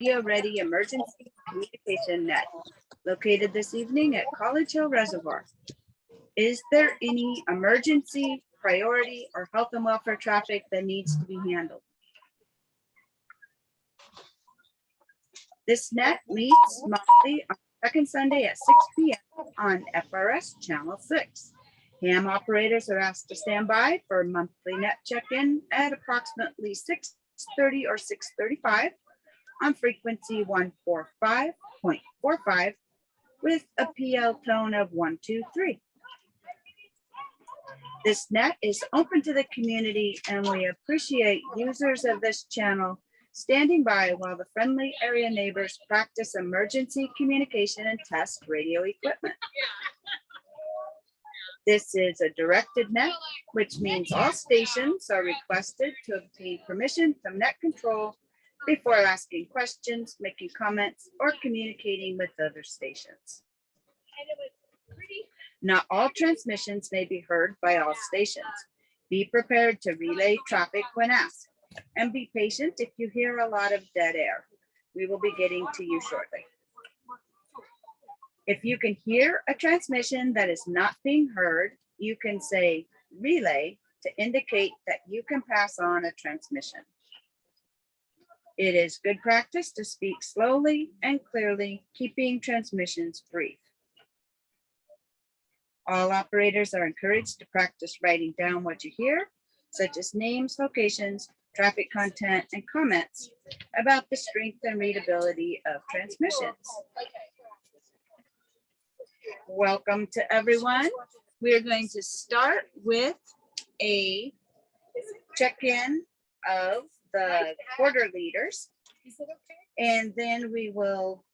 radio-ready emergency communication net located this evening at College Hill Reservoir. Is there any emergency, priority, or health and welfare traffic that needs to be handled? This net meets monthly on second Sunday at 6 p.m. on FRS Channel 6. Ham operators are asked to stand by for monthly net check-in at approximately 6:30 or 6:35 on frequency 145.45 with a PL tone of 123. This net is open to the community, and we appreciate users of this channel standing by while the friendly area neighbors practice emergency communication and test radio equipment. This is a directed net, which means all stations are requested to obtain permission from net control before asking questions, making comments, or communicating with other stations. Not all transmissions may be heard by all stations. Be prepared to relay traffic when asked, and be patient if you hear a lot of dead air. We will be getting to you shortly. If you can hear a transmission that is not being heard, you can say relay to indicate that you can pass on a transmission. It is good practice to speak slowly and clearly, keeping transmissions brief. All operators are encouraged to practice writing down what you hear, such as names, locations, traffic content, and comments about the strength and readability of transmissions. Welcome to everyone. We are going to start with a check-in of the quarter leaders, and then we will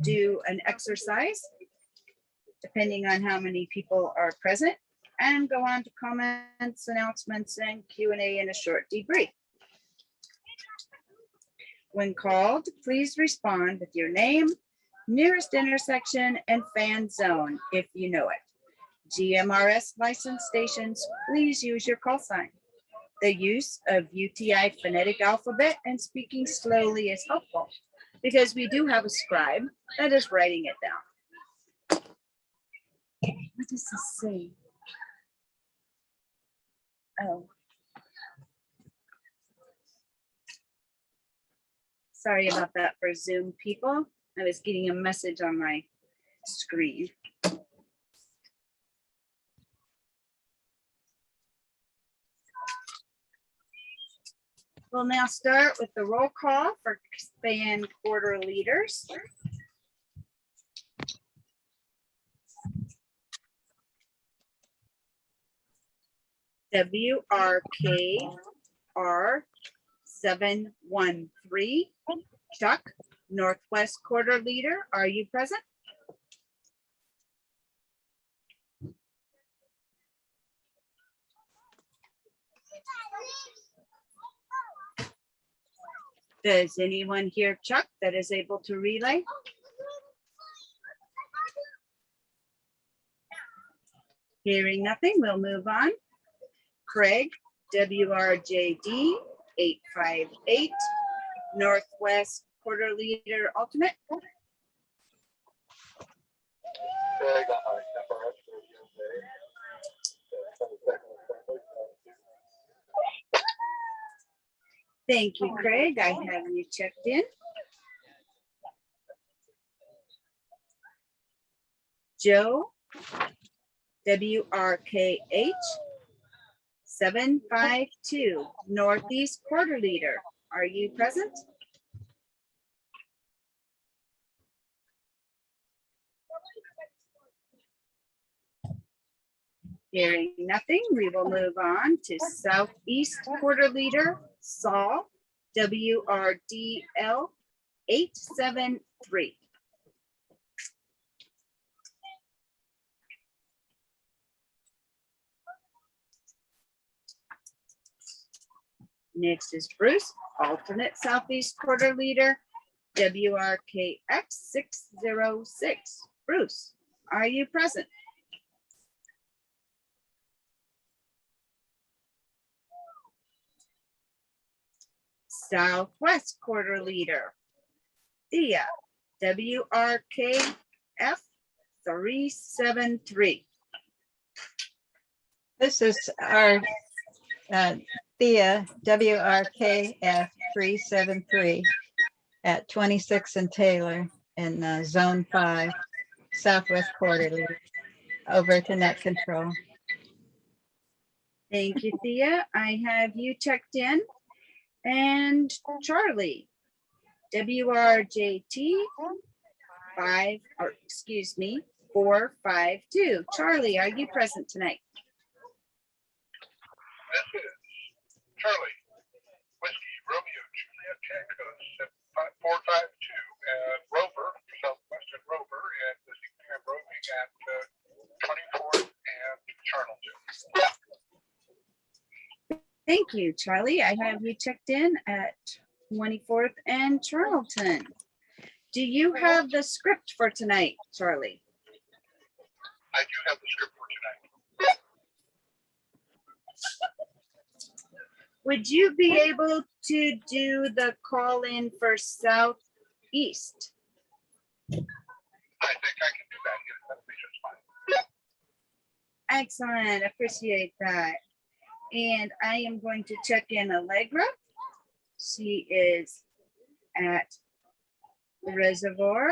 do an exercise depending on how many people are present, and go on to comments, announcements, and Q&A in a short debrief. When called, please respond with your name, nearest intersection, and fan zone if you know it. GMRS licensed stations, please use your call sign. The use of UTI phonetic alphabet and speaking slowly is helpful because we do have a scribe that is writing it down. What does this say? Oh. Sorry about that for Zoom people. I was getting a message on my screen. We'll now start with the roll call for fan quarter leaders. WRKR 713, Chuck, Northwest quarter leader, are you present? Does anyone hear Chuck that is able to relay? Hearing nothing, we'll move on. Craig, WRJD 858, Northwest quarter leader alternate. Thank you, Craig. I have you checked in. Joe, WRKH 752, Northeast quarter leader. Are you present? Hearing nothing, we will move on to Southeast quarter leader, Saul, WRDL 873. Next is Bruce, alternate Southeast quarter leader, WRKX 606. Bruce, are you present? Southwest quarter leader, Thea, WRKF 373. This is our Thea, WRKF 373 at 26 and Taylor in Zone 5, Southwest Quarterly, over to net control. Thank you, Thea. I have you checked in. And Charlie, WRJT 452. Charlie, are you present tonight? This is Charlie, Whiskey, Romeo, Juliet, Tango, 452, and Rover, Southwestern Rover, and this evening I'm roving at 24th and Charlton. Thank you, Charlie. I have you checked in at 24th and Charlton. Do you have the script for tonight, Charlie? I do have the script for tonight. Would you be able to do the call in for Southeast? I think I can do that. Yes, that'll be just fine. Excellent, appreciate that. And I am going to check in Allegra. She is at the reservoir,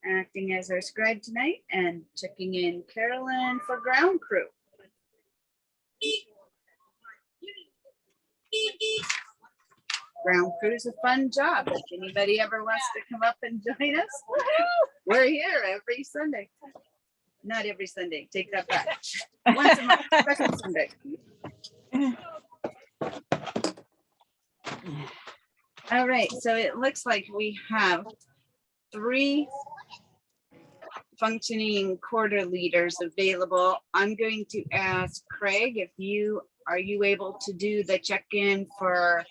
acting as our scribe tonight, and checking in Carolyn for ground crew. Ground crew is a fun job. If anybody ever wants to come up and join us, we're here every Sunday. Not every Sunday, take that back. Once a month, second Sunday. All right, so it looks like we have 3 functioning quarter leaders available. I'm going to ask Craig if are you able to do the check-in for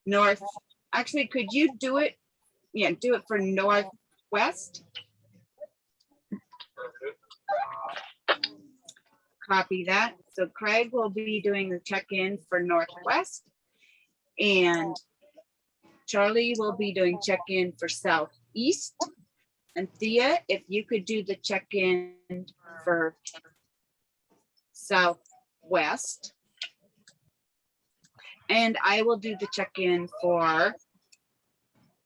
North? Actually, could you do it? Yeah, do it for Northwest. Copy that. So Craig will be doing the check-in for Northwest, and Charlie will be doing check-in for Southeast. And Thea, if you could do the check-in for Southwest. And I will do the check-in for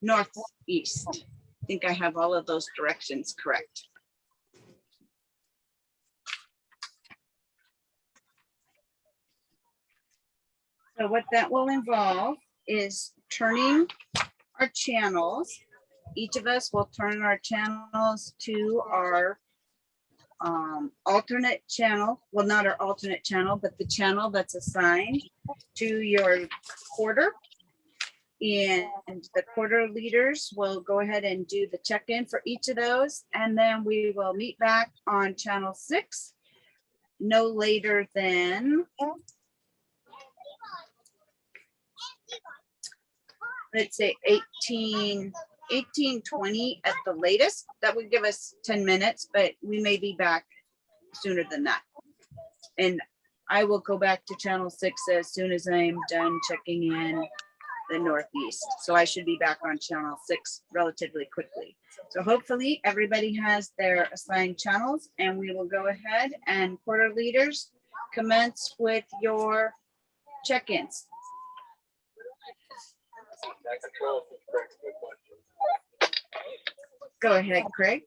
Northeast. I think I have all of those directions correct. So what that will involve is turning our channels. Each of us will turn our channels to our alternate channel. Well, not our alternate channel, but the channel that's assigned to your quarter. And the quarter leaders will go ahead and do the check-in for each of those. And then we will meet back on channel 6 no later than, let's say 18:20 at the latest. That would give us 10 minutes, but we may be back sooner than that. And I will go back to channel 6 as soon as I'm done checking in the Northeast. So I should be back on channel 6 relatively quickly. So hopefully everybody has their assigned channels, and we will go ahead and quarter leaders commence with your check-ins. Go ahead, Craig.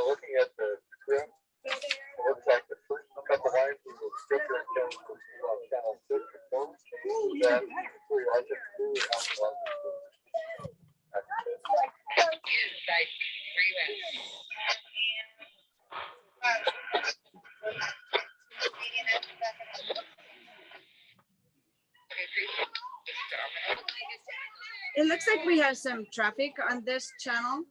Looking at the script, it looks like the first couple lines of the script are on channel 6. Don't change that. I just do it on It looks like we have some traffic on this channel.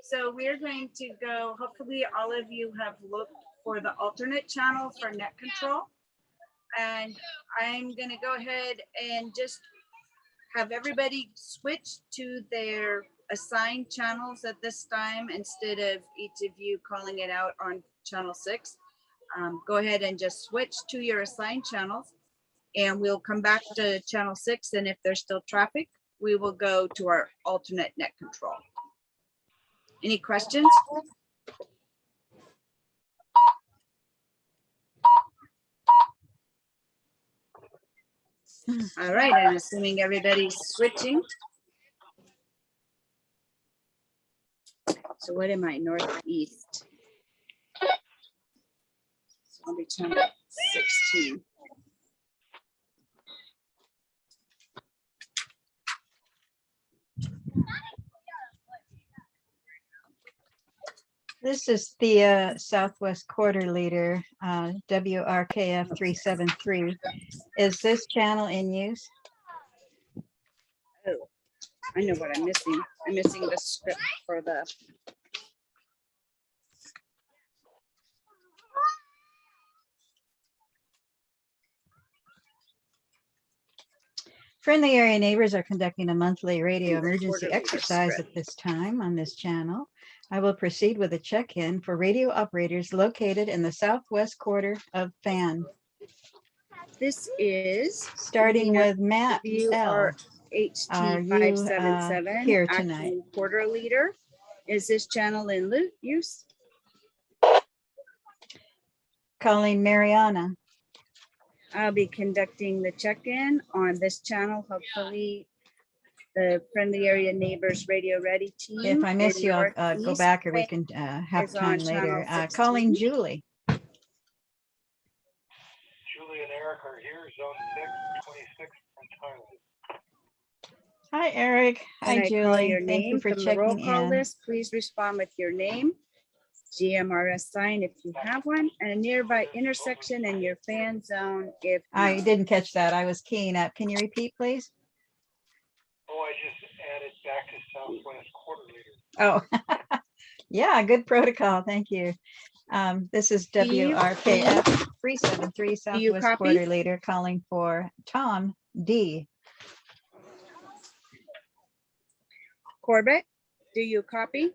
So we're going to go, hopefully all of you have looked for the alternate channel for net control. And I'm gonna go ahead and just have everybody switch to their assigned channels at this time instead of each of you calling it out on channel 6. Go ahead and just switch to your assigned channels, and we'll come back to channel 6. And if there's still traffic, we will go to our alternate net control. Any questions? All right, I'm assuming everybody's switching. So what am I, northeast? So I'll be channel 16. This is the Southwest Quarter Leader, WRKF 373. Is this channel in use? Oh, I know what I'm missing. I'm missing the script for the. Friendly area neighbors are conducting a monthly radio emergency Quarterly exercise script. at this time on this channel. I will proceed with a check-in for radio operators located in the southwest quarter of FAN, This is starting with Matt L. Are HT you 577 here tonight? acting quarter leader. Is this channel in use? Calling Mariana. I'll be conducting the check-in on this channel. Hopefully, the Friendly Area Neighbors Radio Ready team. If I miss in you, I'll go Northeast back, or we Fan can have is on time later. channel Calling 16. Julie. Julie and Eric are here, zone 6, 26 from Thailand. Hi, Eric. When Hi, I call Julie. your Thank you name for from the roll checking call in. list, please respond with your name, GMRS sign if you have one, and a nearby intersection and your fan zone if I not. didn't catch that. I was keying up. Can you repeat, please? Oh, I just added back to Southwest Quarter Leader. Oh, yeah, good protocol. Thank you. This is Steve, WRKF 373 you Southwest copy? Quarter Leader calling for Tom D. Corbett, do you copy?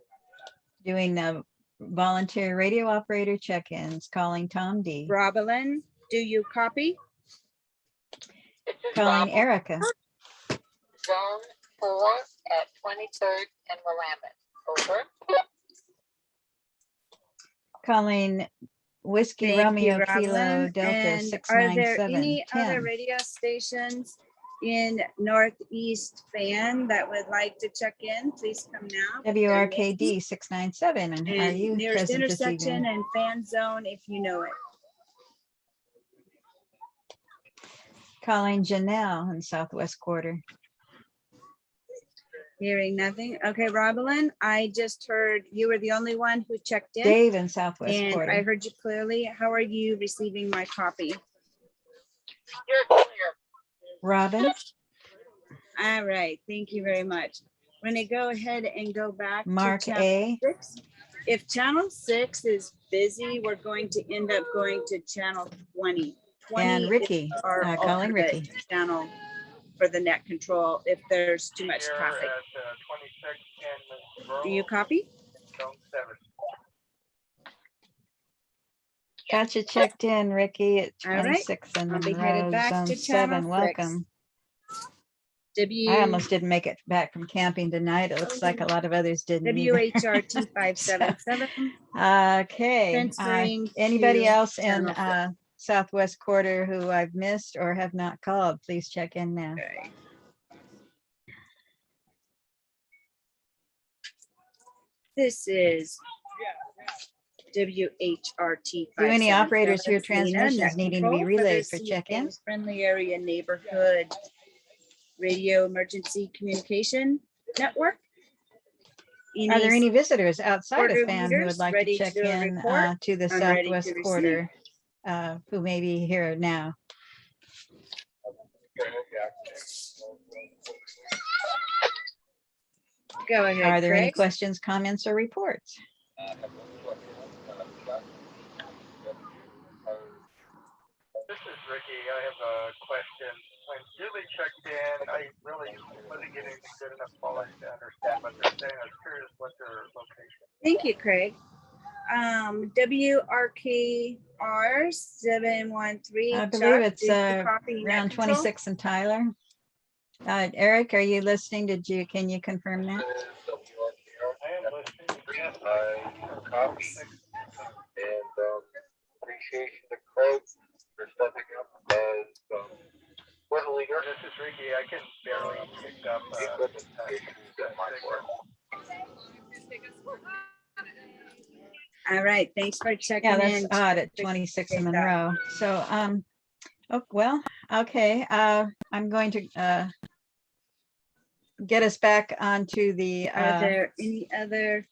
Doing volunteer radio operator check-ins, calling Tom D. Robelin, do you copy? Calling Erica. Zone 4 at 23rd and Willamette. Over. Calling Whiskey Thank Romeo you, Kilo Robelin. Delta And are there 697 any other 10. radio stations in Northeast Fan that would like to check in? Please come now. WRKD 697. And are And you nearest present this intersection evening? and fan zone if you know it. Calling Janelle in Southwest Quarter. Hearing nothing. Okay, Robelin, I just heard you were the only one who checked in. Dave in Southwest And Quarter. I heard you clearly. How are you receiving my copy? You're clear. Robin. All right, thank you very much. We're gonna go ahead and go back Mark to channel A. 6. If channel 6 is busy, we're going to end up going to channel 20. 20 And Ricky, is our calling alternate Ricky. channel for the net control if there's too much Here traffic. at 26 and Do you copy? zone 7. Got you checked in, Ricky, at All right. 26 and I'll be headed Monroe, back Zone to channel 7. 6. Welcome. W I almost didn't make it back from camping tonight. It looks like a lot of others didn't either. WHRT 577. Okay. Transferring Anybody to else in channel 6. Southwest Quarter who I've missed or have not called, please check in now. Okay. This is WHRT. Do any operators hear 577 transmissions net needing to be control for relayed the for check-in? Seathings Friendly Area Neighborhood Radio Emergency Communication Network. Are there any visitors outside quarter of FAN who would leaders like ready to to check do a in report? to the I'm ready to Southwest receive. Quarter who may be here now? Go ahead, Are there any Craig. questions, comments, or reports? This is Ricky. I have a question. When Julie checked in, I really wasn't getting good enough quality to understand what they're saying. I was curious what their location. Thank you, Craig. WRKR 713. I believe it's Chuck, did you copy net around control? 26 and Tyler. Eric, are you listening? Can you confirm that? I am listening. Yes, I copy and appreciation to Craig for stepping up as we're the leader. This is Ricky. I can barely pick up equipment issues at my work. All right, thanks for checking Yeah, that's in. odd at 26 in Monroe. So, oh, well, okay. I'm going to get us back onto the Are there any other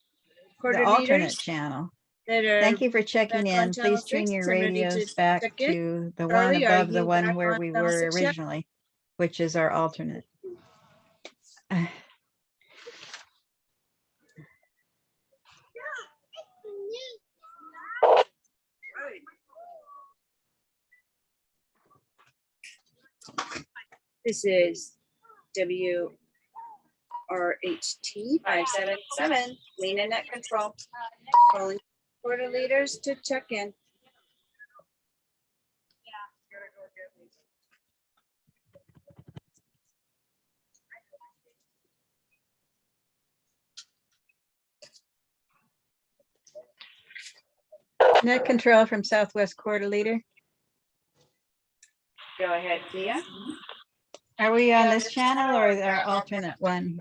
quarter alternate leaders channel. that are? Thank you for checking back on in. channel Please tune 6 your and ready to radios back check in? to the one Charlie, are above the you one back where on we channel were 6 yet? originally, which is our alternate. This is WRHT 577, lean and net control. Calling quarter leaders to check in. Net control from Southwest Quarter Leader. Go ahead, Thea. Are we on this channel or our alternate one?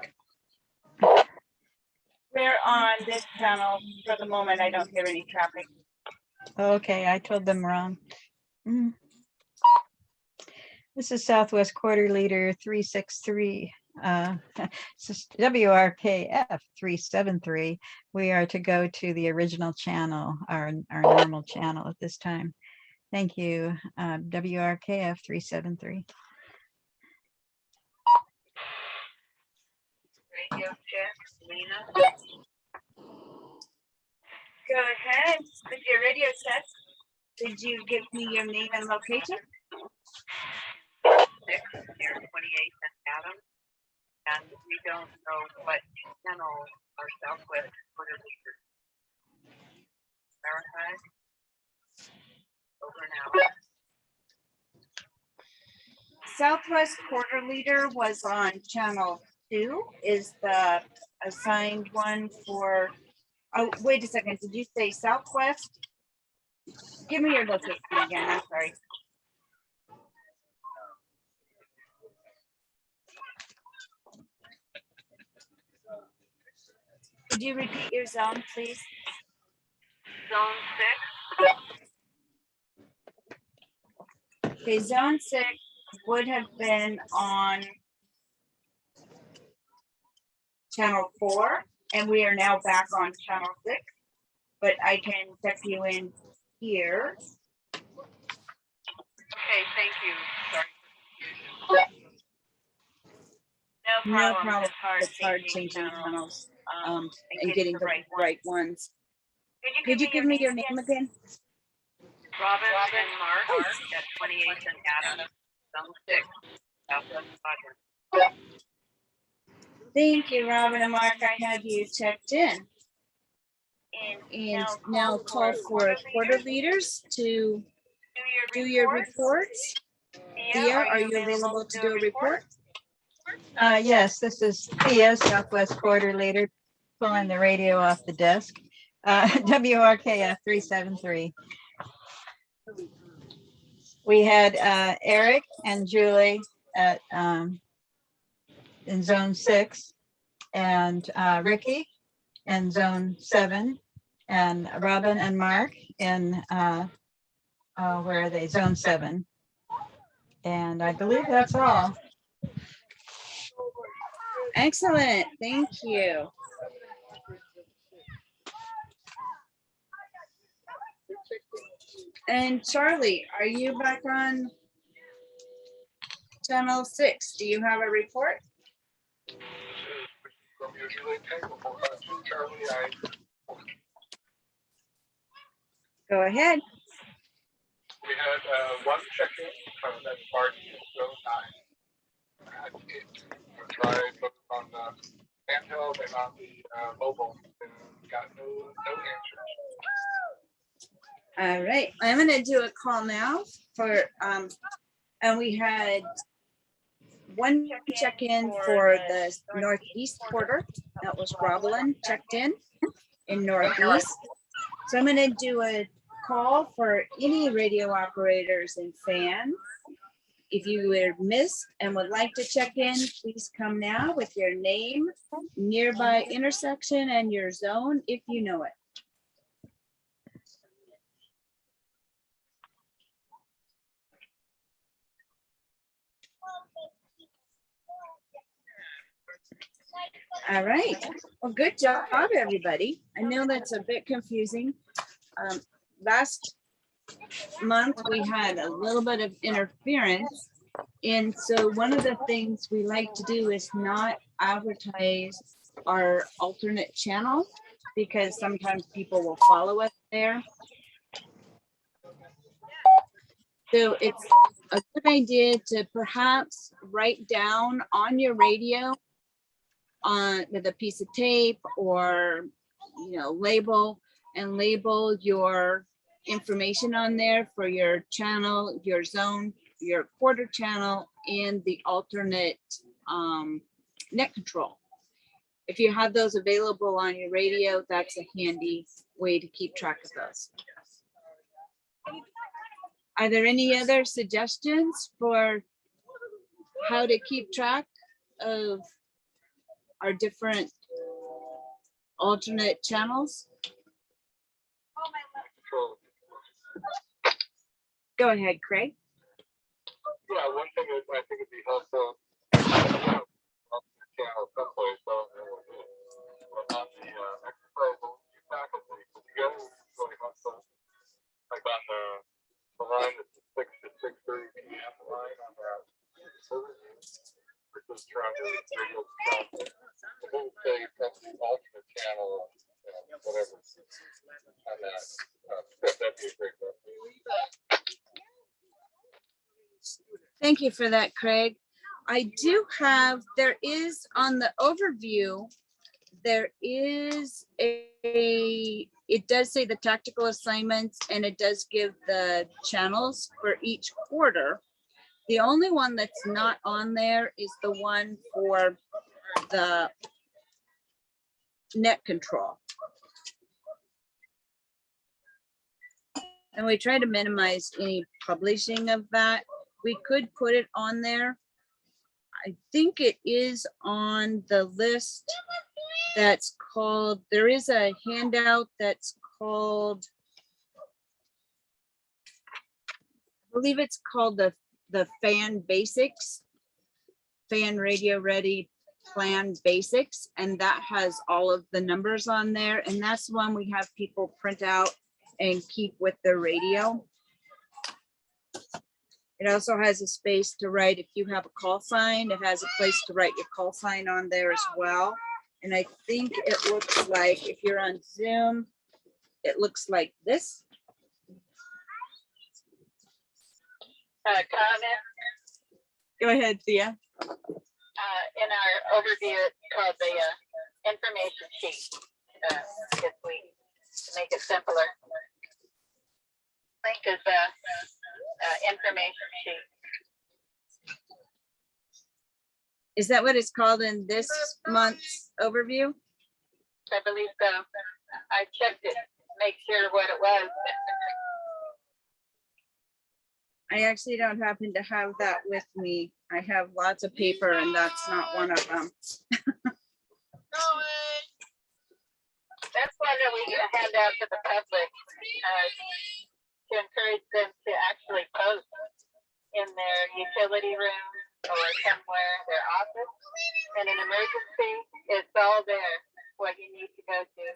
We're on this channel for the moment. I don't hear any traffic. Okay, I told them wrong. Mm. This is Southwest Quarter Leader 363. This is WRKF 373. We are to go to the original channel, our normal channel at this time. Thank you, WRKF 373. Radio check, Lena. Go ahead with your radio test. Did you give me your name and location? 6 near 28 and Adam. And we don't know what channel our Southwest quarter leader. Verify. Over now. Southwest quarter leader was on channel 2. Is the assigned one for? Oh, wait a second. Did you say Southwest? Give me your location again. I'm sorry. Could you repeat your zone, please? Zone 6. Okay, zone 6 would have been on channel 4, and we are now back on channel 6. But I can check you in here. Okay, thank you. Sorry. No problem. It's hard changing channels and getting the right ones. Could you give me your name again? Robin and Mark at 28 and Adam. Zone 6. Southwest quadrant. Thank you, Robin and Mark. I had you checked in. And now call for quarter leaders to do your reports. Thea, are you available to do a report? Yes, this is Thea, Southwest Quarter Leader, pulling the radio off the desk. WRKF 373. We had Eric and Julie at in zone 6, and Ricky in zone 7, and Robin and Mark in where are they? Zone 7. And I believe that's all. Excellent. Thank you. And Charlie, are you back on channel 6? Do you have a report? From usually Tango 452, Charlie, I Go ahead. we had one check-in that part zone 9. That's it. I tried both on the handheld and on the mobile and got no answers. All right. I'm going to do a call now for, and we had one check-in for the northeast quarter. That was Roblin checked in northeast. So I'm gonna do a call for any radio operators and fans. If you were missed and would like to check in, please come now with your name, nearby intersection, and your zone if you know it. All right. Well, good job, everybody. I know that's a bit confusing. Last month, we had a little bit of interference. And so one of the things we like to do is not advertise our alternate channel because sometimes people will follow us there. So it's a good idea to perhaps write down on your radio with a piece of tape or, label your information on there for your channel, your zone, your quarter channel, and the alternate net control. If you have those available on your radio, that's a handy way to keep track of those. Are there any other suggestions for how to keep track of our different alternate channels? Go ahead, Craig. Yeah, one thing is I think it'd be helpful. Channel someplace on the exercise faculty put together really helpful. Like on the line that's 6 to 6:30 p.m. line on that overview, which is trying to radio channel. It will say that's the alternate channel, whatever. On that, that'd be a great one. Thank you for that, Craig. I do have, there is on the overview, there is it does say the tactical assignments and it does give the channels for each quarter. The only one that's not on there is the one for the net control. And we try to minimize any publishing of that. We could put it on there. I think it is on the list that's called, there is a handout that's called, I believe it's called the fan basics, fan radio ready plan basics. And that has all of the numbers on there. And that's one we have people print out and keep with their radio. It also has a space to write, if you have a call sign, it has a place to write your call sign on there as well. And I think it looks like, if you're on Zoom, it looks like this. Comment. Go ahead, Thea. In our overview, it's called the information sheet. If we make it simpler, link is the information sheet. Is that what it's called in this month's overview? I believe so. I checked it, make sure what it was. I actually don't happen to have that with me. I have lots of paper and that's not one of them. That's one that we hand out to the public to encourage them to actually post in their utility room or somewhere, their office. In an emergency, it's all there, what you need to go to.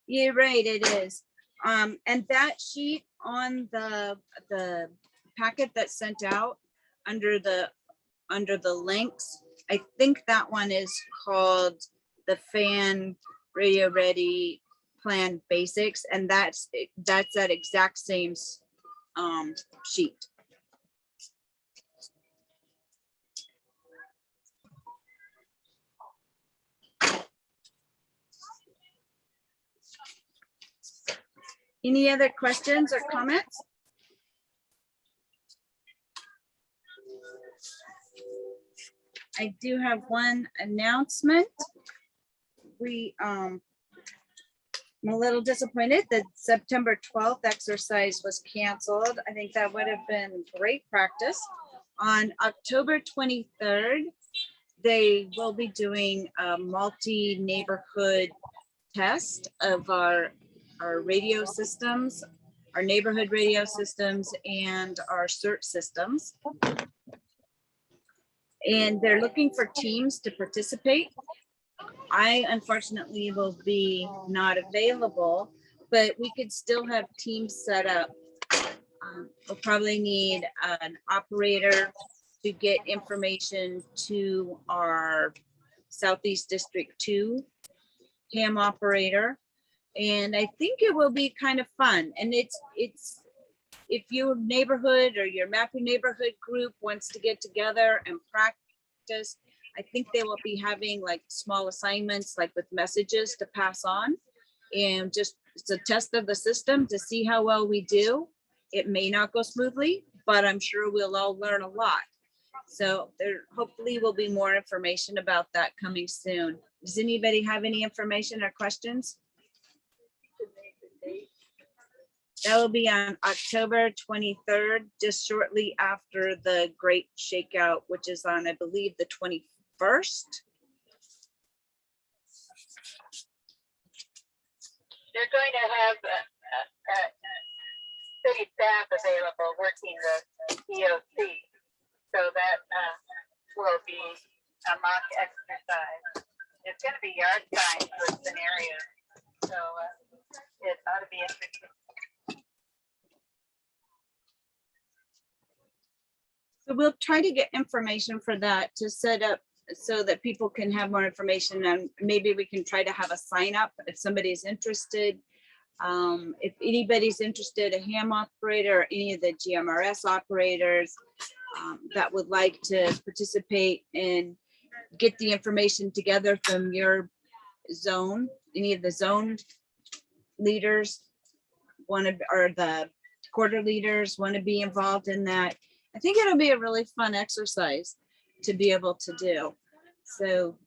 You're right, it is. And that sheet on the packet that's sent out under the links, I think that one is called the Fan Radio Ready Plan Basics, and that's that exact same sheet. Any other questions or comments? I do have one announcement. I'm a little disappointed that September 12th exercise was canceled. I think that would have been great practice. On October 23rd, they will be doing a multi-neighborhood test of our radio systems, our neighborhood radio systems, and our search systems. And they're looking for teams to participate. I unfortunately will be not available, but we could still have teams set up. We'll probably need an operator to get information to our Southeast District 2 ham operator. And I think it will be kind of fun. And it's if your neighborhood or your mapping neighborhood group wants to get together and practice, I think they will be having like small assignments, like with messages to pass on, and just it's a test of the system to see how well we do. It may not go smoothly, but I'm sure we'll all learn a lot. So there hopefully will be more information about that coming soon. Does anybody have any information or questions? That will be on October 23rd, just shortly after the Great Shakeout, which is on, I believe, the 21st. They're going to have city staff available working the EOC. So that will be a mock exercise. It's going to be yard signs with scenarios. So it ought to be interesting. So we'll try to get information for that to set up so that people can have more information, and maybe we can try to have a sign up if somebody's interested. If anybody's interested, a ham operator or any of the GMRS operators that would like to participate and get the information together from your zone, any of the zone leaders or the quarter leaders want to be involved in that. I think it'll be a really fun exercise to be able to do. So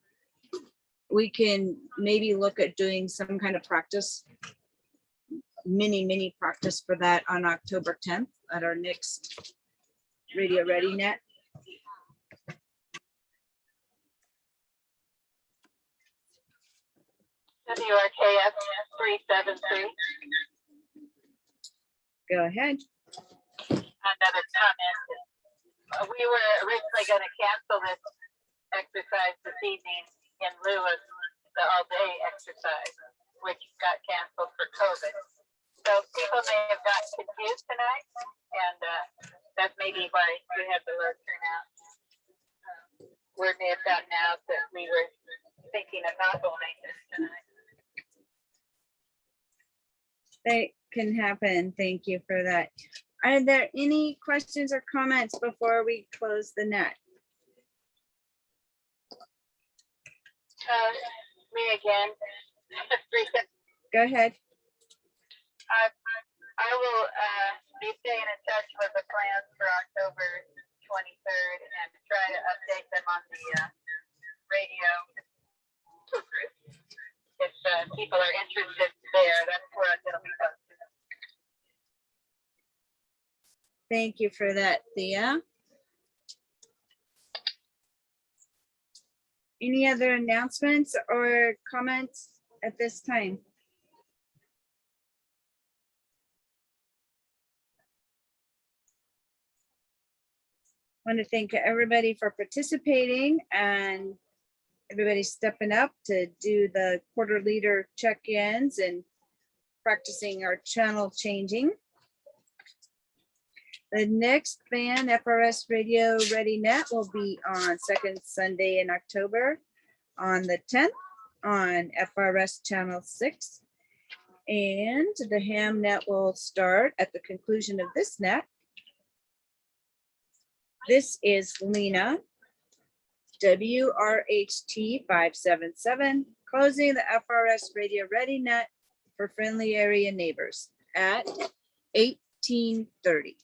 we can maybe look at doing some kind of practice, mini practice for that on October 10th at our next Radio Ready Net. WRKF 373. Go ahead. Another comment. We were originally going to cancel this exercise this evening in lieu of the all-day exercise, which got canceled for COVID. So people may have gotten confused tonight, and that's maybe why we had the low turnout. Word may have gotten out that we were thinking of not holding this tonight. That can happen. Thank you for that. Are there any questions or comments before we close the net? Me again. Go ahead. I will be staying in touch with the plans for October 23rd and try to update them on the radio. If people are interested there, that's where it'll be posted. Thank you for that, Thea. Any other announcements or comments at this time? I want to thank everybody for participating and everybody stepping up to do the quarter leader check-ins and practicing our channel changing. The next band, FRS Radio Ready Net, will be on second Sunday in October on the 10th on FRS Channel 6. And the ham net will start at the conclusion of this net. This is Lena, WRHT 577, closing the FRS Radio Ready Net for friendly area neighbors at 18:30.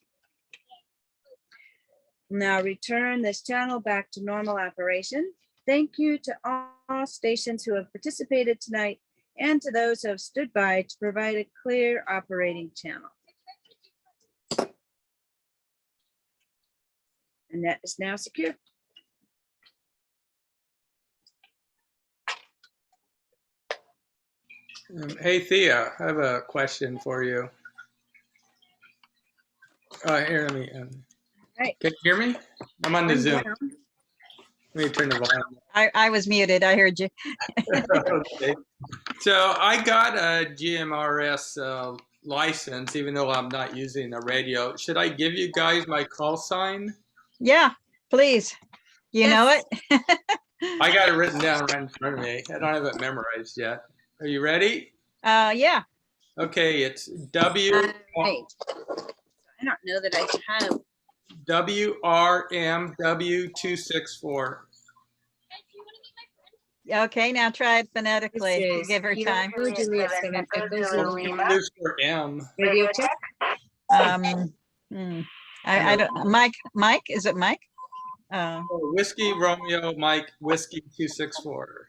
Now return this channel back to normal operation. Thank you to all stations who have participated tonight and to those who have stood by to provide a clear operating channel. And that is now secure. Hey, Thea, I have a question for you. Here, let me. Right. Can you hear me? I'm on the I'm Zoom. down. Let me turn the volume. I was muted. I heard you. Okay. So I got a GMRS license, even though I'm not using a radio. Should I give you guys my call sign? Yeah, please. You know Yes. it? I got it written down right in front of me. I don't have it memorized yet. Are you ready? Yeah. Okay, it's W Right. I don't know that I have. WRMW264. Okay, now try it phonetically. This is Give her time. Juliet 7 Echo Lima. There's for M. Radio check. I don't, Mike, is it Mike? Oh, Whiskey Romeo Mike Whiskey 264.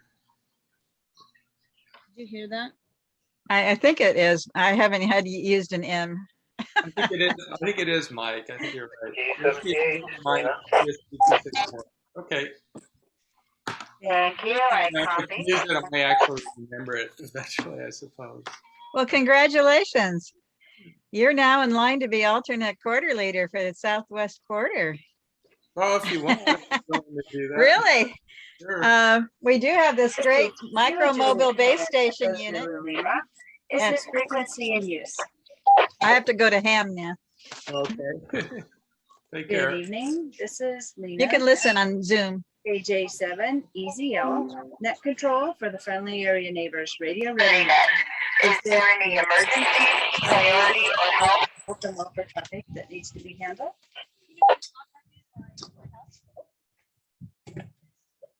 Did you hear that? I think it is. I haven't had used an M. I think it is. I think it is Mike. I think you're right. Whiskey 78, Mike Whiskey 264. Okay. Thank you. I Now, if I copy. use it, I may actually remember it eventually, I suppose. Well, congratulations. You're now in line to be alternate quarter leader for the Southwest quarter. Well, if you want, I'm willing to do that. Really? Sure. We do have this great micro mobile base station Echo unit. Lima. Is Yes. this frequency in use? I have to go to ham now. Okay. Take Good care. evening. This is Lena. You can listen on Zoom. AJ7 EZL net control for the friendly area neighbors radio ready. Is there any emergency, priority, or help? Open welfare traffic that needs to be handled?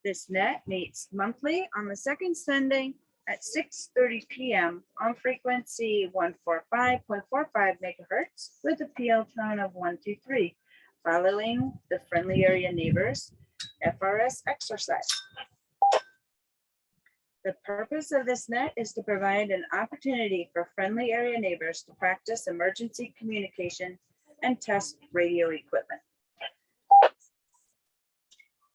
This net meets monthly on the second Sunday at 6:30 p.m. on frequency 145.45 megahertz with a PL tone of 123, following the friendly area neighbors FRS exercise. The purpose of this net is to provide an opportunity for friendly area neighbors to practice emergency communication and test radio equipment.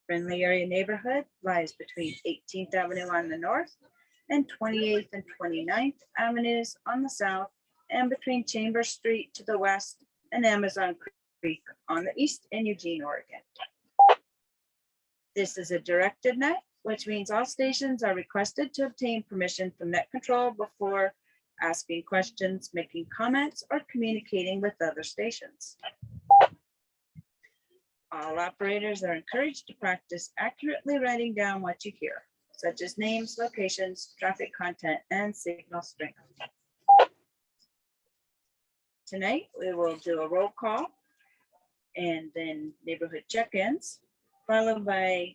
Friendly area neighborhood lies between 18th Avenue on the north and 28th and 29th Avenues on the south, and between Chambers Street to the west and Amazon Creek on the east in Eugene, Oregon. This is a directed net, which means all stations are requested to obtain permission from net control before asking questions, making comments, or communicating with other stations. All operators are encouraged to practice accurately writing down what you hear, such as names, locations, traffic content, and signal strength. Tonight, we will do a roll call and then neighborhood check-ins, followed by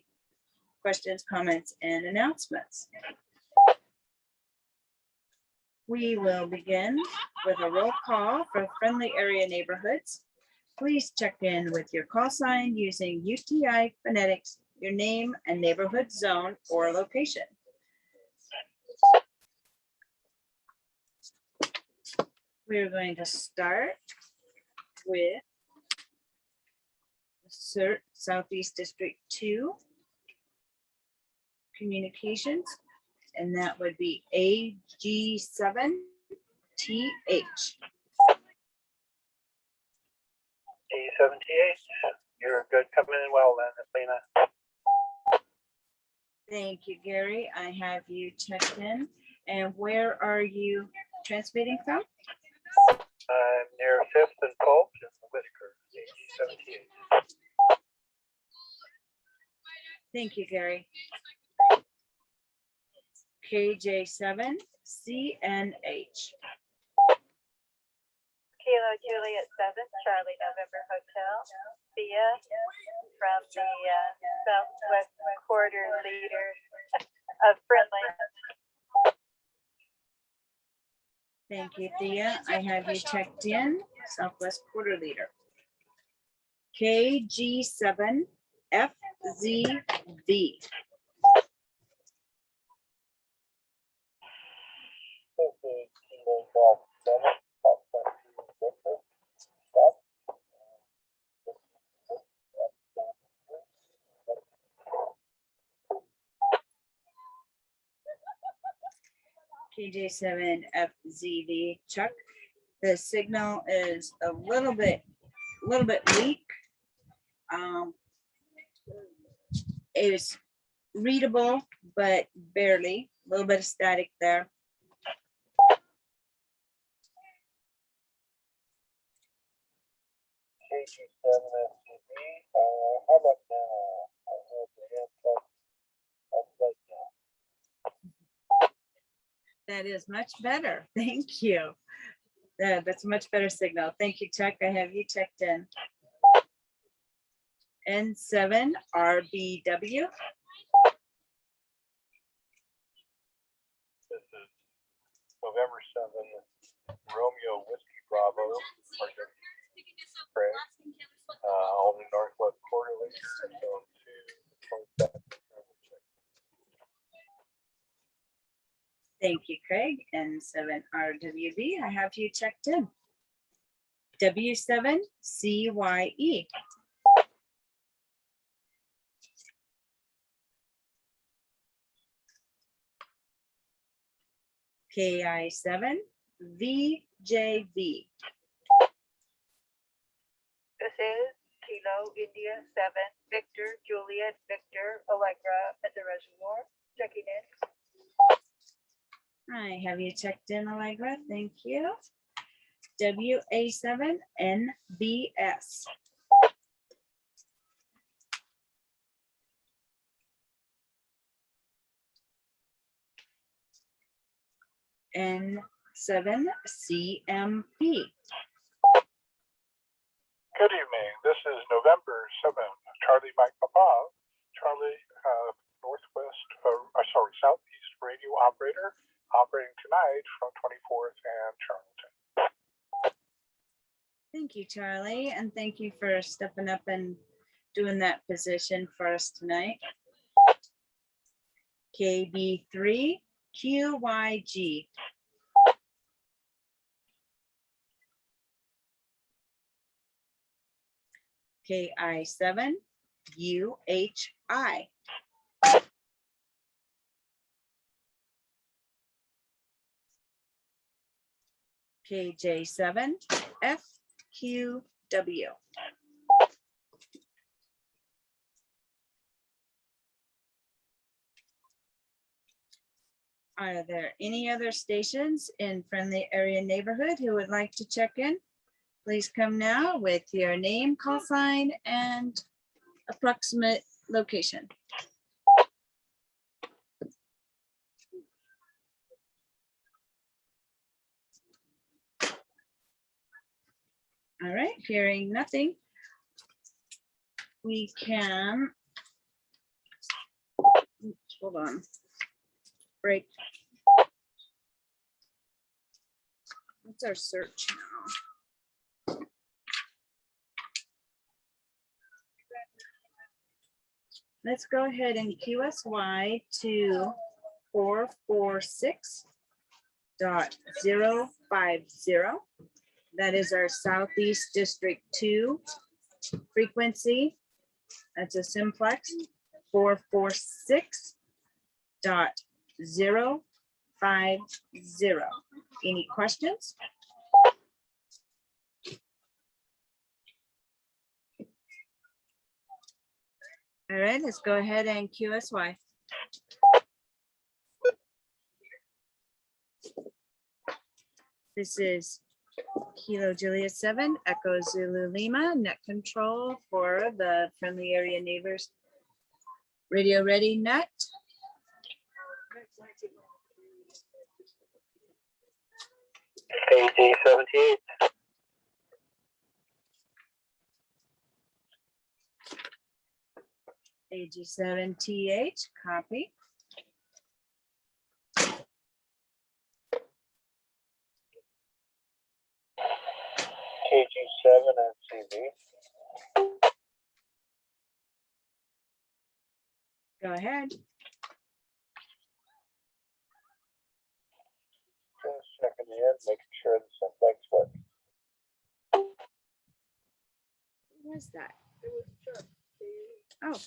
questions, comments, and announcements. We will begin with a roll call for friendly area neighborhoods. Please check in with your call sign using UTI phonetics, your name and neighborhood zone or location. We're going to start with Southeast District 2 communications, and that would be AG7TH. D78, you're good, coming in well then, Lena. Thank you, Gary. I have you checked in. And where are you transmitting from? I'm near 5th and Polk in Whitaker, AG78. Thank you, Gary. KJ7CNH. Kilo Juliet 7, Charlie November Hotel. Thea from the Southwest Quarter Leader of Friendly. Thank you, Thea. I have you checked in, Southwest Quarter Leader. KG7FZV. KJ7FZV. Chuck, the signal is a little bit weak. It is readable, but barely. A little bit of static there. How about now? That is much better. Thank you. That's a much better signal. Thank you, Chuck. I have you checked in. N7RBW. This is November 7th, Romeo Whiskey Bravo, Craig, all the Northwest Quarter Leader, zone 2, 27. Thank you, Craig. N7RWB. I have you checked in. W7CYE. KI7VJV. This is Kilo India 7, Victor, Juliet, Victor, Allegra at the reservoir. Checking in. I have you checked in, Allegra. Thank you. WA7NBS. N7CMP. Good evening. This is November 7th, Charlie Mike Papa, Charlie Southeast radio operator, operating tonight from 24th and Charlton. Thank you, Charlie, and thank you for stepping up and doing that position for us tonight. KB3QYG. KI7UHI. KJ7FQW. Are there any other stations in friendly area neighborhood who would like to check in? Please come now with your name, call sign, and approximate location. All right, hearing nothing, we can, hold on, break. What's our search now? Let's go ahead and QSY to 446.050. That is our Southeast District 2 frequency. That's a simplex. 446.050. Any questions? All right, let's go ahead and QSY. This is Kilo Juliet 7, Echo Zulu Lima, net control for the friendly area neighbors. Radio ready, net. AD78. AG7TH, copy. KG7 and CV. Go ahead. Just checking in, making sure the syntax works. What was that? Oh.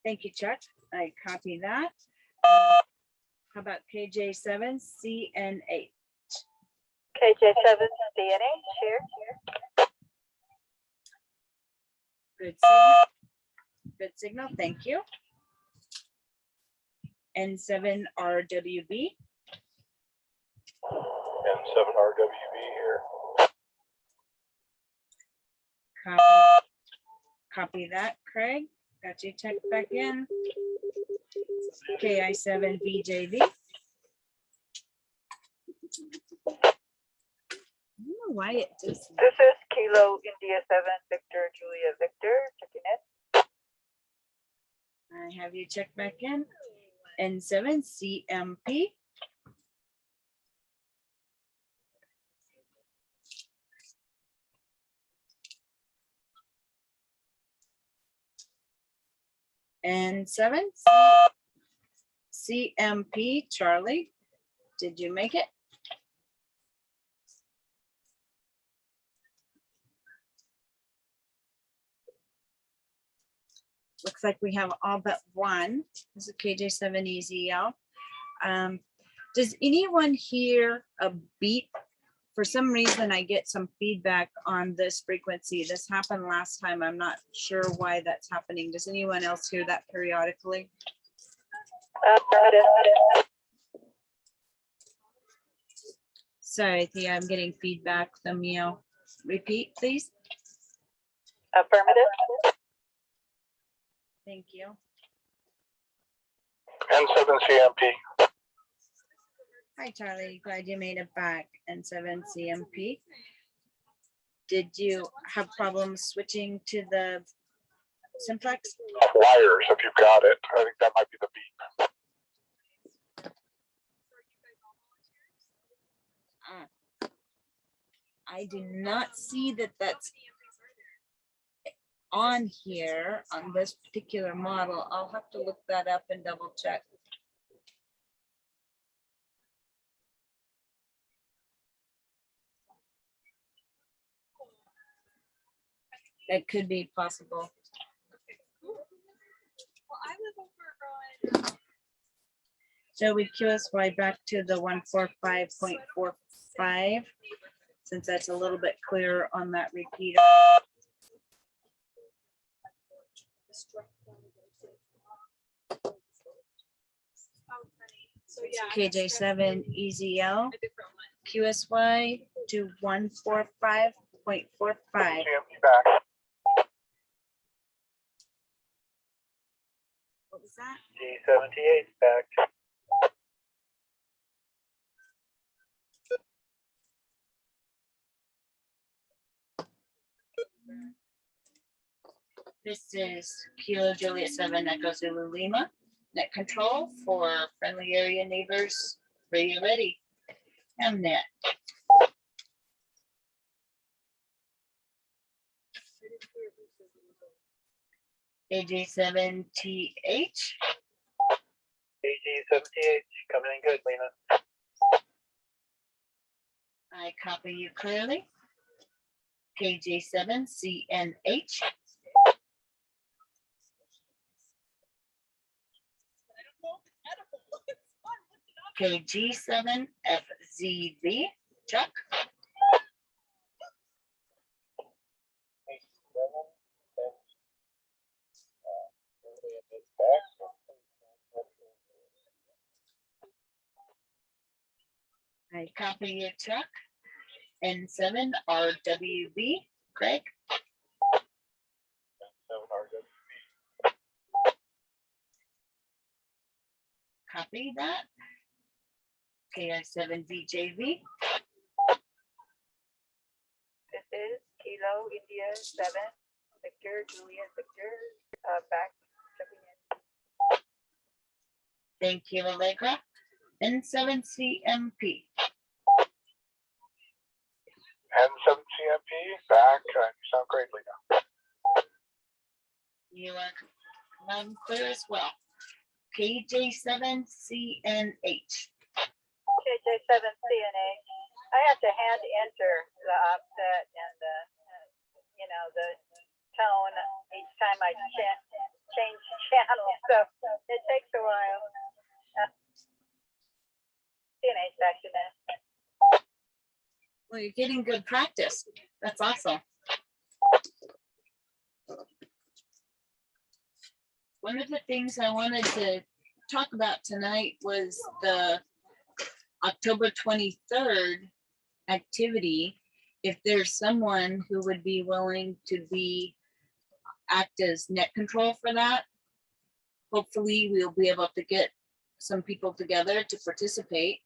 Thank you, Chuck. I copy that. How about KJ7 CNH? KJ7 CNH here. Good signal. Good signal. Thank you. N7 RWB. And 7RWB here. Copy that, Craig. Got you checked back in. KI7 VJV. I don't know why it just. This is Kilo India 7 Victor Julia Victor checking in. I have you check back in. N7 CMP. N7 CMP Charlie. Did you make it? Looks like we have all but one. This is KJ7 EZL. Does anyone hear a beep? For some reason, I get some feedback on this frequency. This happened last time. I'm not sure why that's happening. Does anyone else hear that periodically? Sorry, Thea, I'm getting feedback. Repeat, please. Affirmative. Thank you. N7CMP. Hi, Charlie. Glad you made it back. N7 CMP. Did you have problems switching to the simplex? Wires, if you've got it. I think that might be the beep. I do not see that that's on here on this particular model. I'll have to look that up and double check. That could be possible. So we QSY back to the 145.45, since that's a little bit clearer on that repeater. KJ7 EZL QSY to 145.45. CMP back. What was that? G78 back. This is Kilo Juliet 7 Echo Zulu Lima. Net control for friendly area neighbors. Radio ready. Mnet. AJ7TH. AG78 coming in good, Lena. I copy you clearly. KJ7CNH. KG7FZV. Chuck. I copy you, Chuck. N7 RWB. Craig. 7RWB. Copy that. KI7 VJV. This is Kilo India 7 Victor Julia Victor back checking in. Thank you, Allegra. N7 CMP. N7CMP back. You sound great, Lena. You are loud and clear as well. KJ7CNH. KJ7CNH. I have to hand enter the offset and the, the tone each time I change channel, so it takes a while. CNH back to that. Well, you're getting good practice. That's awesome. One of the things I wanted to talk about tonight was the October 23rd activity. If there's someone who would be willing to act as net control for that, hopefully we'll be able to get some people together to participate,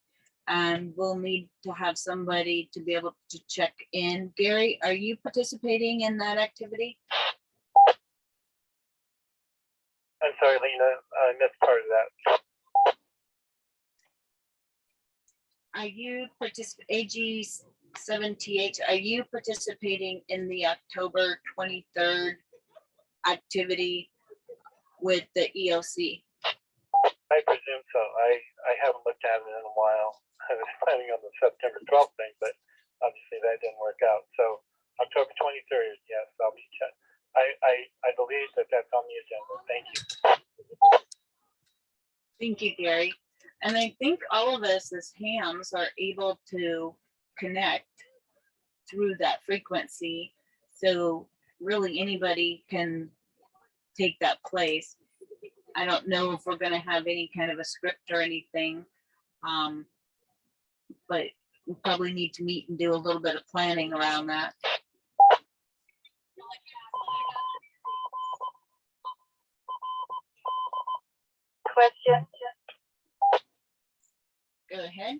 and we'll need to have somebody to be able to check in. Gary, are you participating in that activity? I'm sorry, Lena, I missed part of that. Are you AG7TH, are you participating in the October 23rd activity with the EOC? I presume so. I haven't looked at it in a while. I was planning on the September 12th thing, but obviously that didn't work out. So October 23rd, yes, I'll be checked. I believe that that's on the agenda. Thank you. Thank you, Gary. And I think all of us as hams are able to connect through that frequency. So really anybody can take that place. I don't know if we're going to have any kind of a script or anything, but we probably need to meet and do a little bit of planning around that. Question? Go ahead.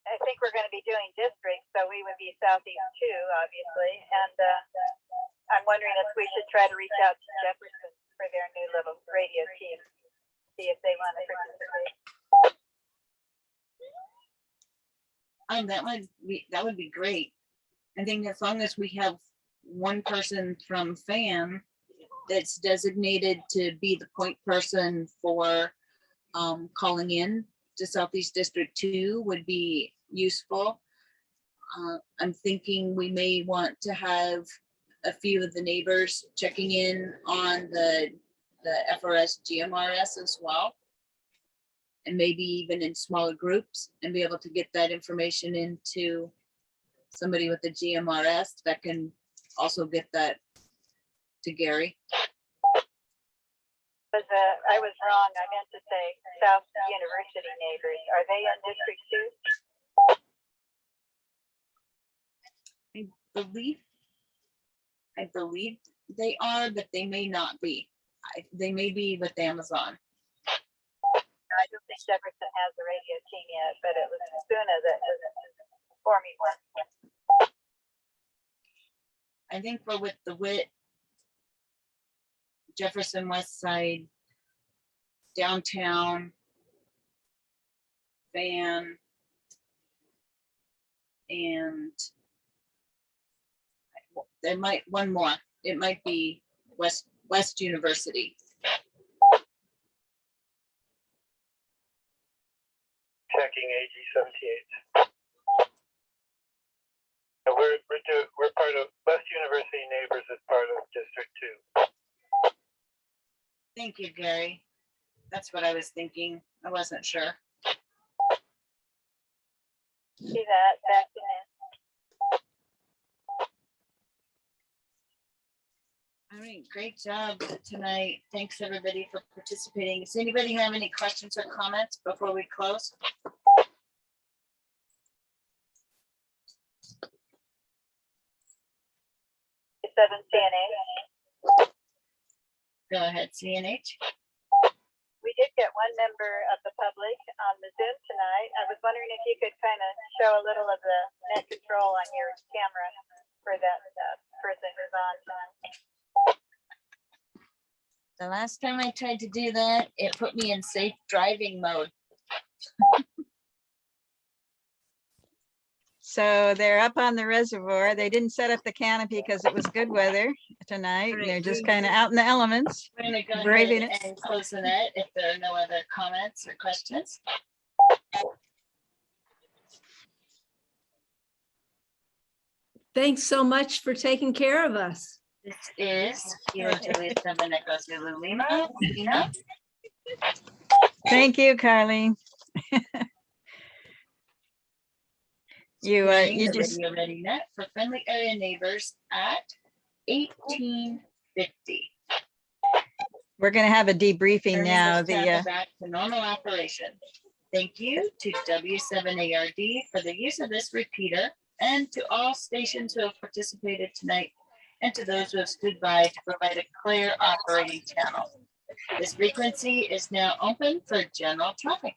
I think we're going to be doing districts, so we would be Southeast too, obviously. And I'm wondering if we should try to reach out to Jefferson for their new little radio team, see if they want to participate. That would be great. I think as long as we have one person from FAM that's designated to be the point person for calling in to Southeast District 2 would be useful. I'm thinking we may want to have a few of the neighbors checking in on the FRS GMRS as well, and maybe even in smaller groups, and be able to get that information into somebody with the GMRS that can also get that to Gary. I was wrong. I meant to say South University neighbors. Are they in District 2? I believe they are, but they may not be. They may be with Amazon. I don't think Jefferson has a radio team yet, but it was Spuna that was forming one. I think we're with the WIT, Jefferson West Side, downtown, Van, and there might one more. It might be West University. Checking AG78. We're part of West University Neighbors as part of District 2. Thank you, Gary. That's what I was thinking. I wasn't sure. See that back in. All right, great job tonight. Thanks everybody for participating. Does anybody have any questions or comments before we close? Seven CNH. Go ahead, CNH. We did get one member of the public on the Zoom tonight. I was wondering if you could kind of show a little of the net control on your camera for that person who's on tonight. The last time I tried to do that, it put me in safe driving mode. So they're up on the reservoir. They didn't set up the canopy because it was good weather tonight. And they're just kind of out in the elements. We're gonna go Braving ahead and close the net if there are no other comments or questions. Thanks so much for taking care of us. This is Kilo Julia 7 Echo Zulu Lima. Tina. Thank you, Carly. You The just, Radio Ready Net for friendly area neighbors at 1850. we're gonna have a debriefing Turning now. this channel back to normal operation. Thank you to W7ARD for the use of this repeater, and to all stations who have participated tonight, and to those who have stood by to provide a clear operating channel. This frequency is now open for general traffic.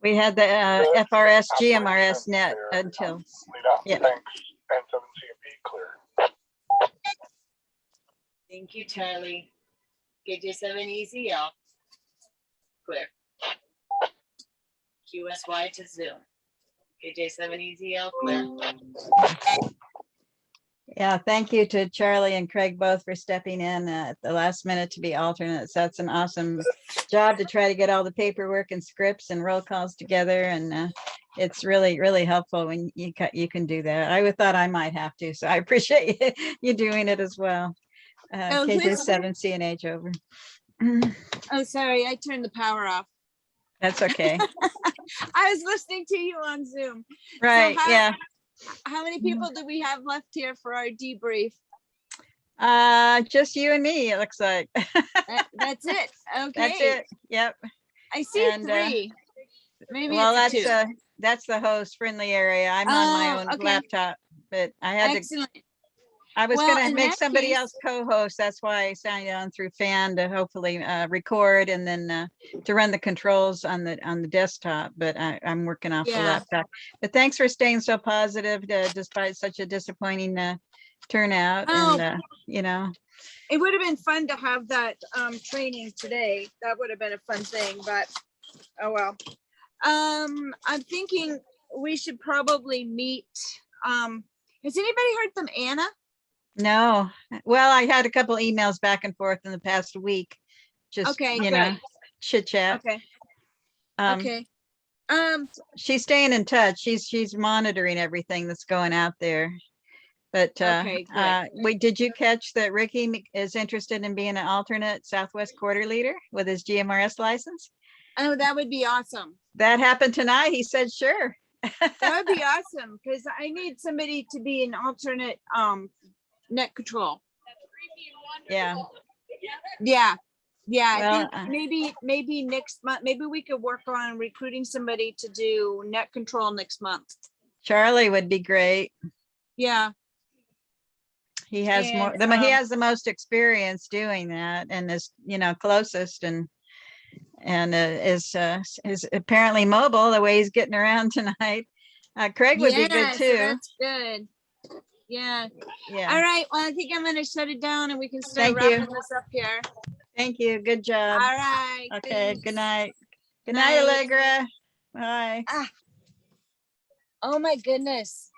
We had the FRS GMRS net until, Lead out. yeah. Thanks. N7CMP clear. Thank you, Charlie. KJ7EZL. Clear. QSY to Zoom. KJ7EZL clear. Yeah, thank you to Charlie and Craig both for stepping in at the last minute to be alternates. That's an awesome job to try to get all the paperwork and scripts and roll calls together. And it's really, really helpful when you can do that. I would thought I might have to, so I appreciate you doing it as well. KJ7 CNH over. Oh, sorry, I turned the power off. That's okay. I was listening to you on Zoom. Right, how- yeah. How many people do we have left here for our debrief? Just you and me, it looks like. That's it. Okay. That's it. Yep. I see And, 3. Maybe Well, it's a 2. that's the host friendly area. I'm on my Oh, own okay. laptop, but I had to, Excellent. I was Well, gonna in make that somebody case- else co-host. That's why I signed on through FAN to hopefully record and then to run the controls on the desktop, but I'm working off the Yeah. laptop. But thanks for staying so positive despite such a disappointing turnout. Oh. And you know, It would have been fun to have that training today. That would have been a fun thing, but oh well. I'm thinking we should probably meet. Has anybody heard from Anna? no. Well, I had a couple emails back and forth in the past week. Just, Okay, you know, great. chit chat. Okay. Um, Okay. She's staying in touch. She's monitoring everything that's going out there. But Okay, good. did you catch that Ricky is interested in being an alternate Southwest quarter leader with his GMRS license? Oh, that would be awesome. That happened tonight. He said, sure. That would be awesome because I need somebody to be an alternate net control. Yeah. Yeah. Yeah. Well, I think maybe next month, maybe we could work on recruiting somebody to do net control next month. Charlie would be great. Yeah. He has And, more, he has the most experience doing that and is, you know, closest and is apparently mobile the way he's getting around tonight. Craig would be good Yeah, so too. that's good. Yeah. Yeah. All right. Well, I think I'm going to shut it down and we can start Thank you. wrapping this up here. Thank you. Good job. All right. Okay. thanks. Good night. Good night, Night. Allegra. Bye. Oh my goodness.